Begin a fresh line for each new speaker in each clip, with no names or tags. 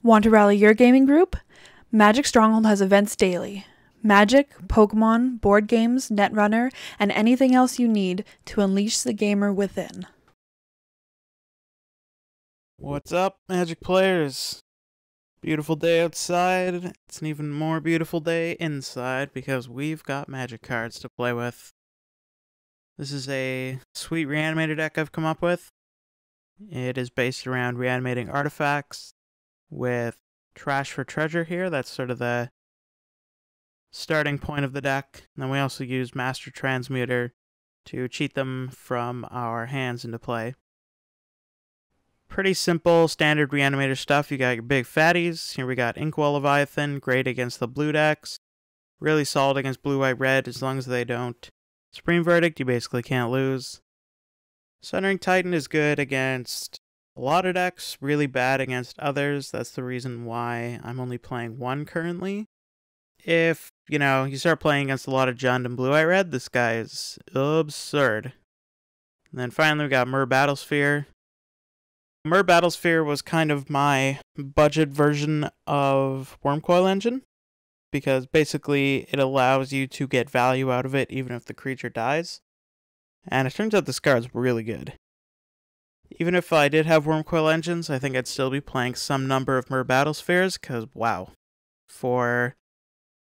Want to rally your gaming group? Magic Stronghold has events daily. Magic, Pokemon, board games, Netrunner, and anything else you need to unleash the gamer within.
What's up, Magic players? Beautiful day outside. It's an even more beautiful day inside because we've got Magic cards to play with. This is a sweet Reanimator deck I've come up with. It is based around reanimating artifacts with Trash for Treasure here. That's sort of the starting point of the deck. And then we also use Master Transmuter to cheat them from our hands into play. Pretty simple, standard Reanimator stuff. You got your big fatties. Here we got Inkwell Leviathan, great against the blue decks. Really solid against blue, white, red, as long as they don't Supreme Verdict, you basically can't lose. Sundering Titan is good against a lot of decks, really bad against others. That's the reason why I'm only playing one currently. If, you start playing against a lot of Jund and blue, white, red, this guy is absurd. And then finally we got Myr Battlesphere. Myr Battlesphere was kind of my budget version of Wormcoil Engine, because basically it allows you to get value out of it even if the creature dies. And it turns out this card's really good. Even if I did have Wormcoil Engines, I think I'd still be playing some number of Myr Battlespheres, because wow, for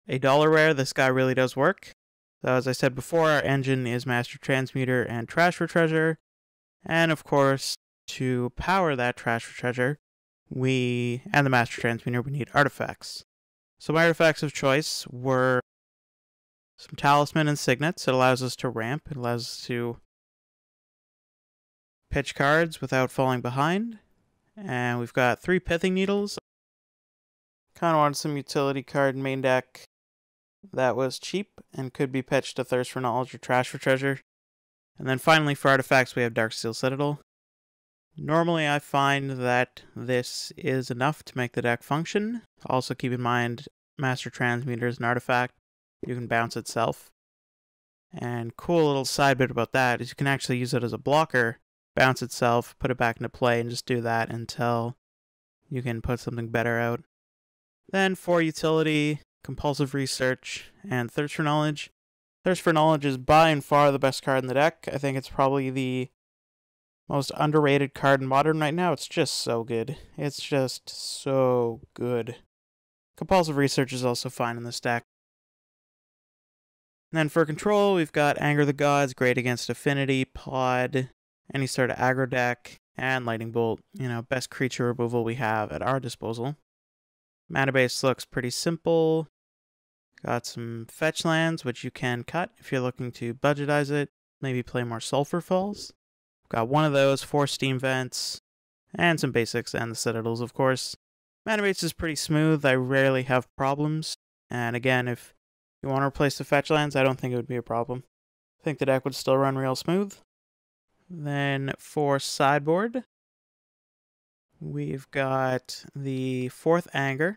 a $1 rare, this guy really does work. So as I said before, our engine is Master Transmuter and Trash for Treasure, and of course, to power that Trash for Treasure, and the Master Transmuter, we need artifacts. So my artifacts of choice were some Talisman and Signets. It allows us to ramp. It allows us to pitch cards without falling behind. And we've got 3 Pithing Needles. Kind of wanted some utility card in main deck that was cheap and could be pitched to Thirst for Knowledge or Trash for Treasure. And then finally for artifacts we have Darksteel Citadel. Normally I find that this is enough to make the deck function. Also keep in mind Master Transmuter is an artifact. You can bounce itself. And cool little side bit about that is you can actually use it as a blocker, bounce itself, put it back into play, and just do that until you can put something better out. Then for utility, Compulsive Research, and Thirst for Knowledge. Thirst for Knowledge is by and far the best card in the deck. I think it's probably the most underrated card in Modern right now. It's just so good. It's just so good. Compulsive Research is also fine in this deck. And then for control, we've got Anger the Gods, great against Affinity, Pod, any sort of aggro deck, and Lightning Bolt. Best creature removal we have at our disposal. Mana base looks pretty simple. Got some fetch lands, which you can cut if you're looking to budgetize it. Maybe play more Sulphur Falls. Got one of those, 4 Steam Vents, and some basics, and the Citadels, of course. Mana base is pretty smooth. I rarely have problems. And again, if you want to replace the fetch lands, I don't think it would be a problem. I think the deck would still run real smooth. Then for sideboard, we've got the 4th Anger,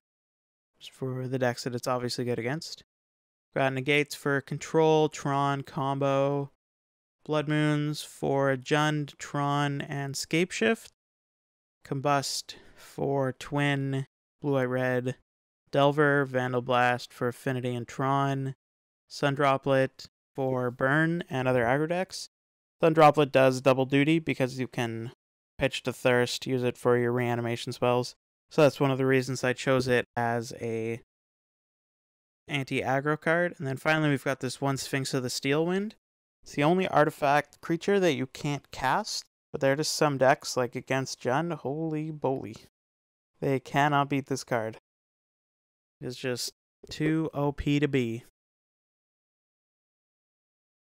just for the decks that it's obviously good against. Got negates for control, Tron, combo, Blood Moons for Jund, Tron, and Scapeshift. Combust for Twin, Blue, White, Red. Delver, Vandal Blast for Affinity and Tron. Sundroplet for Burn and other aggro decks. Sundroplet does double duty because you can pitch to Thirst, use it for your reanimation spells. So that's one of the reasons I chose it as a anti-aggro card. And then finally we've got this one Sphinx of the Steel Wind. It's the only artifact creature that you can't cast, but there are just some decks, like against Jund, holy boly. They cannot beat this card. It's just too OP to be.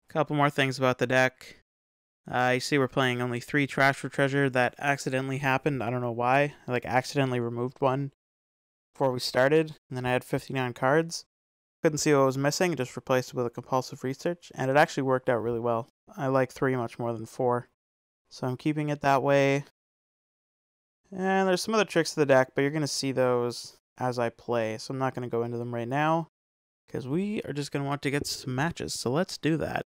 Couple more things about the deck. You see we're playing only 3 Trash for Treasure. That accidentally happened. I don't know why. I accidentally removed one before we started, and then I had 59 cards. Couldn't see what was missing, just replaced it with a Compulsive Research, and it actually worked out really well. I like 3 much more than 4, so I'm keeping it that way. And there's some other tricks to the deck, but you're going to see those as I play, so I'm not going to go into them right now, because we are just going to want to get some matches, so let's do that.